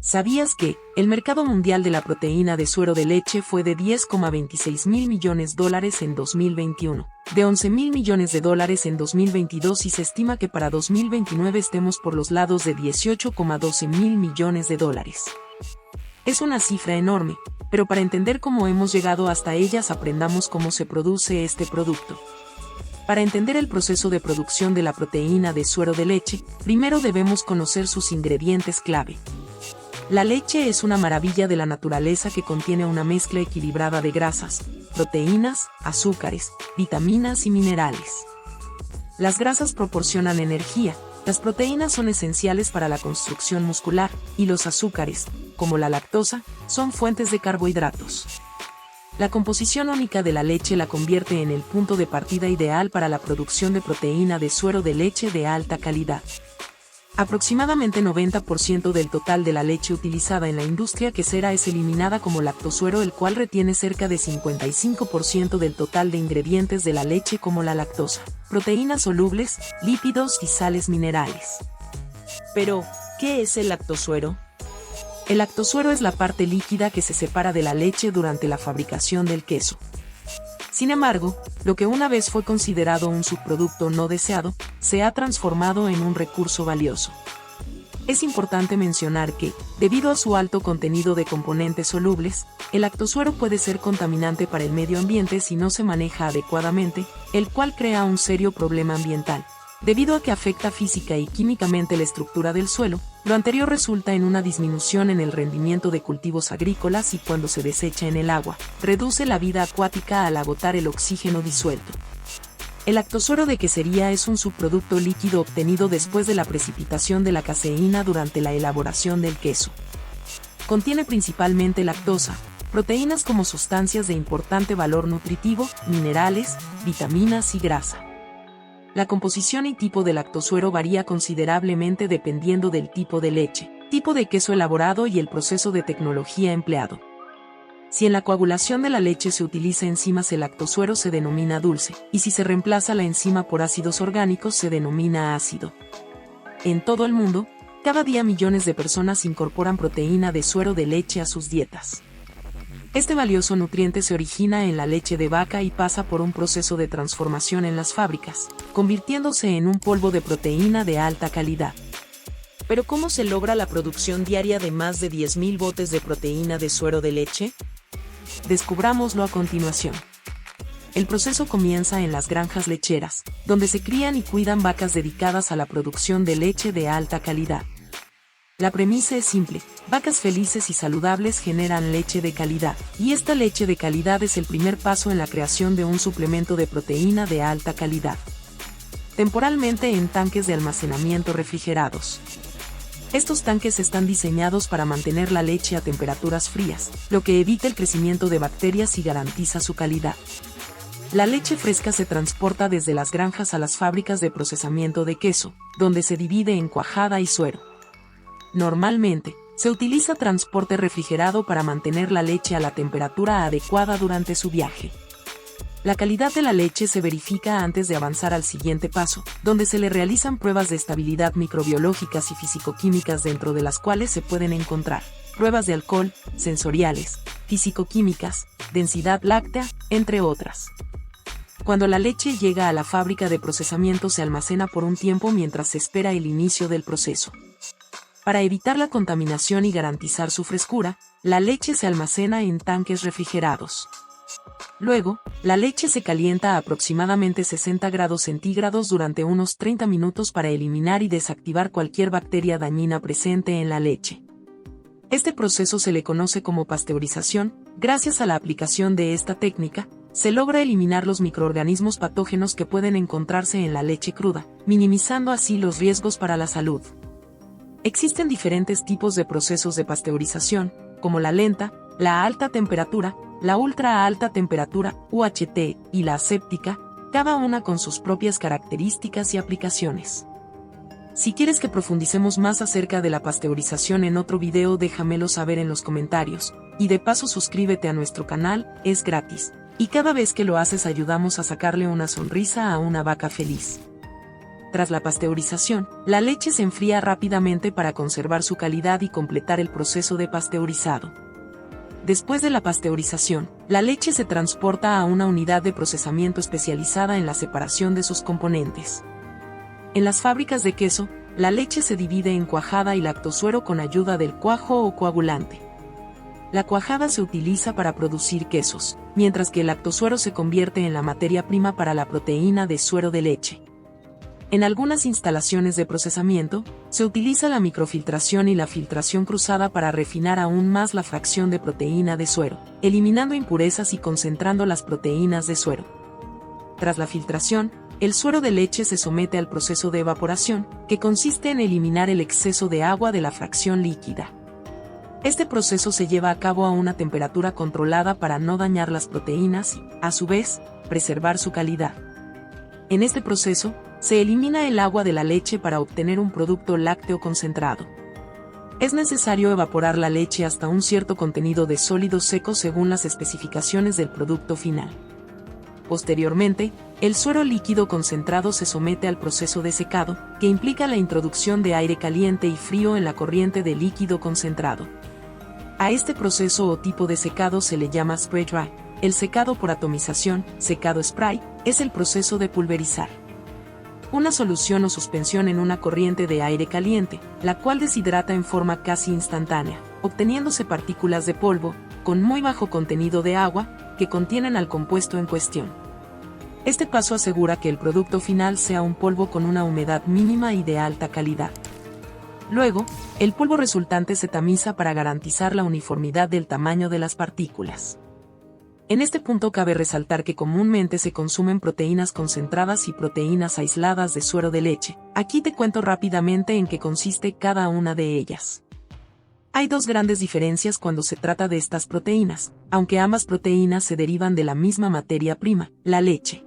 ¿Sabías que el mercado mundial de la proteína de suero de leche fue de $10,26 mil millones en 2021, de $11 mil millones en 2022 y se estima que para 2029 estemos por los lados de $18,12 mil millones? Es una cifra enorme, pero para entender cómo hemos llegado hasta ellas aprendamos cómo se produce este producto. Para entender el proceso de producción de la proteína de suero de leche, primero debemos conocer sus ingredientes clave. La leche es una maravilla de la naturaleza que contiene una mezcla equilibrada de grasas, proteínas, azúcares, vitaminas y minerales. Las grasas proporcionan energía, las proteínas son esenciales para la construcción muscular, y los azúcares, como la lactosa, son fuentes de carbohidratos. La composición única de la leche la convierte en el punto de partida ideal para la producción de proteína de suero de leche de alta calidad. Aproximadamente 90% del total de la leche utilizada en la industria quesera es eliminada como lactosuero, el cual retiene cerca de 55% del total de ingredientes de la leche como la lactosa, proteínas solubles, lípidos y sales minerales. Pero, ¿qué es el lactosuero? El lactosuero es la parte líquida que se separa de la leche durante la fabricación del queso. Sin embargo, lo que una vez fue considerado un subproducto no deseado, se ha transformado en un recurso valioso. Es importante mencionar que, debido a su alto contenido de componentes solubles, el lactosuero puede ser contaminante para el medio ambiente si no se maneja adecuadamente, el cual crea un serio problema ambiental. Debido a que afecta física y químicamente la estructura del suelo, lo anterior resulta en una disminución en el rendimiento de cultivos agrícolas y cuando se desecha en el agua, reduce la vida acuática al agotar el oxígeno disuelto. El lactosuero de quesería es un subproducto líquido obtenido después de la precipitación de la caseína durante la elaboración del queso. Contiene principalmente lactosa, proteínas como sustancias de importante valor nutritivo, minerales, vitaminas y grasa. La composición y tipo de lactosuero varía considerablemente dependiendo del tipo de leche, tipo de queso elaborado y el proceso de tecnología empleado. Si en la coagulación de la leche se utiliza enzimas, el lactosuero se denomina dulce, y si se reemplaza la enzima por ácidos orgánicos se denomina ácido. En todo el mundo, cada día millones de personas incorporan proteína de suero de leche a sus dietas. Este valioso nutriente se origina en la leche de vaca y pasa por un proceso de transformación en las fábricas, convirtiéndose en un polvo de proteína de alta calidad. ¿Pero cómo se logra la producción diaria de más de 10.000 botes de proteína de suero de leche? Descubrámoslo a continuación. El proceso comienza en las granjas lecheras, donde se crían y cuidan vacas dedicadas a la producción de leche de alta calidad. La premisa es simple: vacas felices y saludables generan leche de calidad, y esta leche de calidad es el primer paso en la creación de un suplemento de proteína de alta calidad. Temporalmente en tanques de almacenamiento refrigerados. Estos tanques están diseñados para mantener la leche a temperaturas frías, lo que evita el crecimiento de bacterias y garantiza su calidad. La leche fresca se transporta desde las granjas a las fábricas de procesamiento de queso, donde se divide en cuajada y suero. Normalmente, se utiliza transporte refrigerado para mantener la leche a la temperatura adecuada durante su viaje. La calidad de la leche se verifica antes de avanzar al siguiente paso, donde se le realizan pruebas de estabilidad microbiológicas y fisicoquímicas, dentro de las cuales se pueden encontrar pruebas de alcohol, sensoriales, fisicoquímicas, densidad láctea, entre otras. Cuando la leche llega a la fábrica de procesamiento se almacena por un tiempo mientras se espera el inicio del proceso. Para evitar la contaminación y garantizar su frescura, la leche se almacena en tanques refrigerados. Luego, la leche se calienta a aproximadamente 60 grados centígrados durante unos 30 minutos para eliminar y desactivar cualquier bacteria dañina presente en la leche. Este proceso se le conoce como pasteurización. Gracias a la aplicación de esta técnica, se logra eliminar los microorganismos patógenos que pueden encontrarse en la leche cruda, minimizando así los riesgos para la salud. Existen diferentes tipos de procesos de pasteurización, como la lenta, la alta temperatura, la ultra alta temperatura, UHT, y la aséptica, cada una con sus propias características y aplicaciones. Si quieres que profundicemos más acerca de la pasteurización en otro video, déjamelo saber en los comentarios, y de paso suscríbete a nuestro canal, es gratis, y cada vez que lo haces ayudamos a sacarle una sonrisa a una vaca feliz. Tras la pasteurización, la leche se enfría rápidamente para conservar su calidad y completar el proceso de pasteurizado. Después de la pasteurización, la leche se transporta a una unidad de procesamiento especializada en la separación de sus componentes. En las fábricas de queso, la leche se divide en cuajada y lactosuero con ayuda del cuajo o coagulante. La cuajada se utiliza para producir quesos, mientras que el lactosuero se convierte en la materia prima para la proteína de suero de leche. En algunas instalaciones de procesamiento, se utiliza la microfiltración y la filtración cruzada para refinar aún más la fracción de proteína de suero, eliminando impurezas y concentrando las proteínas de suero. Tras la filtración, el suero de leche se somete al proceso de evaporación, que consiste en eliminar el exceso de agua de la fracción líquida. Este proceso se lleva a cabo a una temperatura controlada para no dañar las proteínas y, a su vez, preservar su calidad. En este proceso, se elimina el agua de la leche para obtener un producto lácteo concentrado. Es necesario evaporar la leche hasta un cierto contenido de sólido seco según las especificaciones del producto final. Posteriormente, el suero líquido concentrado se somete al proceso de secado, que implica la introducción de aire caliente y frío en la corriente de líquido concentrado. A este proceso o tipo de secado se le llama spray dry. El secado por atomización, secado spray, es el proceso de pulverizar una solución o suspensión en una corriente de aire caliente, la cual deshidrata en forma casi instantánea, obteniéndose partículas de polvo, con muy bajo contenido de agua, que contienen al compuesto en cuestión. Este paso asegura que el producto final sea un polvo con una humedad mínima y de alta calidad. Luego, el polvo resultante se tamiza para garantizar la uniformidad del tamaño de las partículas. En este punto cabe resaltar que comúnmente se consumen proteínas concentradas y proteínas aisladas de suero de leche. Aquí te cuento rápidamente en qué consiste cada una de ellas. Hay dos grandes diferencias cuando se trata de estas proteínas, aunque ambas proteínas se derivan de la misma materia prima, la leche.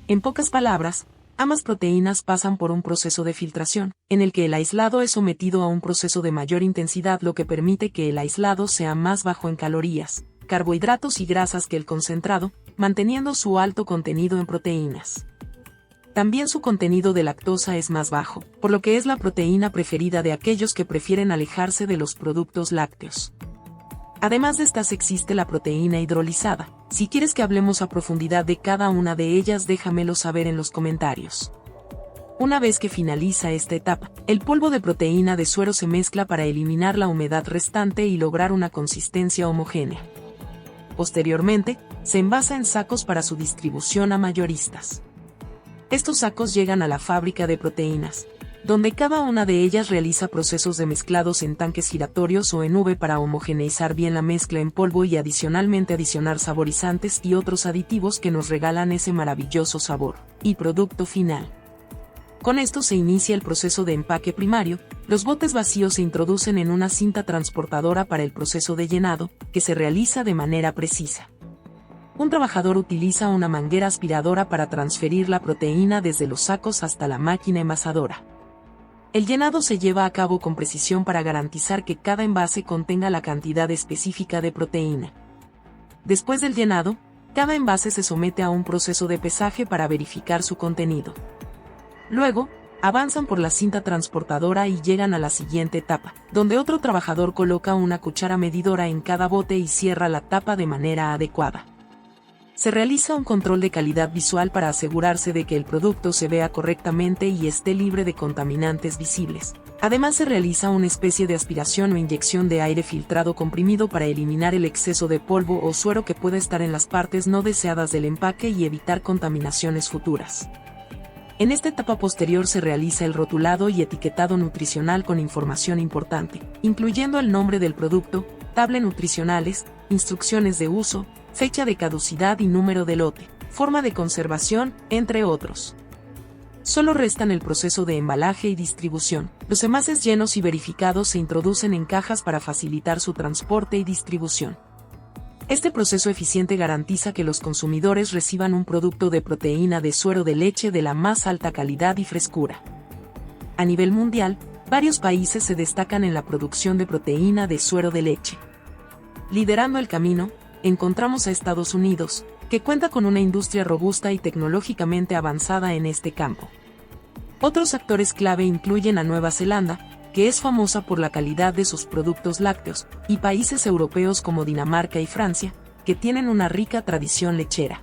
En pocas palabras, ambas proteínas pasan por un proceso de filtración, en el que el aislado es sometido a un proceso de mayor intensidad, lo que permite que el aislado sea más bajo en calorías, carbohidratos y grasas que el concentrado, manteniendo su alto contenido en proteínas. También su contenido de lactosa es más bajo, por lo que es la proteína preferida de aquellos que prefieren alejarse de los productos lácteos. Además de estas existe la proteína hidrolizada. Si quieres que hablemos a profundidad de cada una de ellas, déjamelo saber en los comentarios. Una vez que finaliza esta etapa, el polvo de proteína de suero se mezcla para eliminar la humedad restante y lograr una consistencia homogénea. Posteriormente, se envasa en sacos para su distribución a mayoristas. Estos sacos llegan a la fábrica de proteínas, donde cada una de ellas realiza procesos de mezclados en tanques giratorios o en V para homogeneizar bien la mezcla en polvo y adicionalmente adicionar saborizantes y otros aditivos que nos regalan ese maravilloso sabor y producto final. Con esto se inicia el proceso de empaque primario. Los botes vacíos se introducen en una cinta transportadora para el proceso de llenado, que se realiza de manera precisa. Un trabajador utiliza una manguera aspiradora para transferir la proteína desde los sacos hasta la máquina envasadora. El llenado se lleva a cabo con precisión para garantizar que cada envase contenga la cantidad específica de proteína. Después del llenado, cada envase se somete a un proceso de pesaje para verificar su contenido. Luego, avanzan por la cinta transportadora y llegan a la siguiente etapa, donde otro trabajador coloca una cuchara medidora en cada bote y cierra la tapa de manera adecuada. Se realiza un control de calidad visual para asegurarse de que el producto se vea correctamente y esté libre de contaminantes visibles. Además se realiza una especie de aspiración o inyección de aire filtrado comprimido para eliminar el exceso de polvo o suero que pueda estar en las partes no deseadas del empaque y evitar contaminaciones futuras. En esta etapa posterior se realiza el rotulado y etiquetado nutricional con información importante, incluyendo el nombre del producto, tablas nutricionales, instrucciones de uso, fecha de caducidad y número de lote, forma de conservación, entre otros. Solo restan el proceso de embalaje y distribución. Los envases llenos y verificados se introducen en cajas para facilitar su transporte y distribución. Este proceso eficiente garantiza que los consumidores reciban un producto de proteína de suero de leche de la más alta calidad y frescura. A nivel mundial, varios países se destacan en la producción de proteína de suero de leche. Liderando el camino, encontramos a Estados Unidos, que cuenta con una industria robusta y tecnológicamente avanzada en este campo. Otros actores clave incluyen a Nueva Zelanda, que es famosa por la calidad de sus productos lácteos, y países europeos como Dinamarca y Francia, que tienen una rica tradición lechera.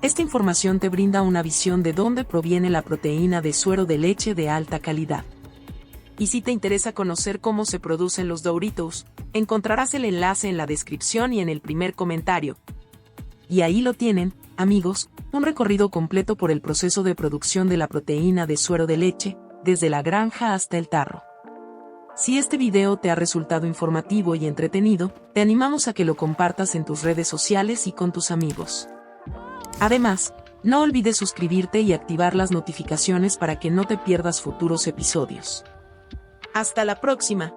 Esta información te brinda una visión de dónde proviene la proteína de suero de leche de alta calidad. Y si te interesa conocer cómo se producen los Doritos, encontrarás el enlace en la descripción y en el primer comentario. Y ahí lo tienen, amigos, un recorrido completo por el proceso de producción de la proteína de suero de leche, desde la granja hasta el tarro. Si este video te ha resultado informativo y entretenido, te animamos a que lo compartas en tus redes sociales y con tus amigos. Además, no olvides suscribirte y activar las notificaciones para que no te pierdas futuros episodios. ¡Hasta la próxima!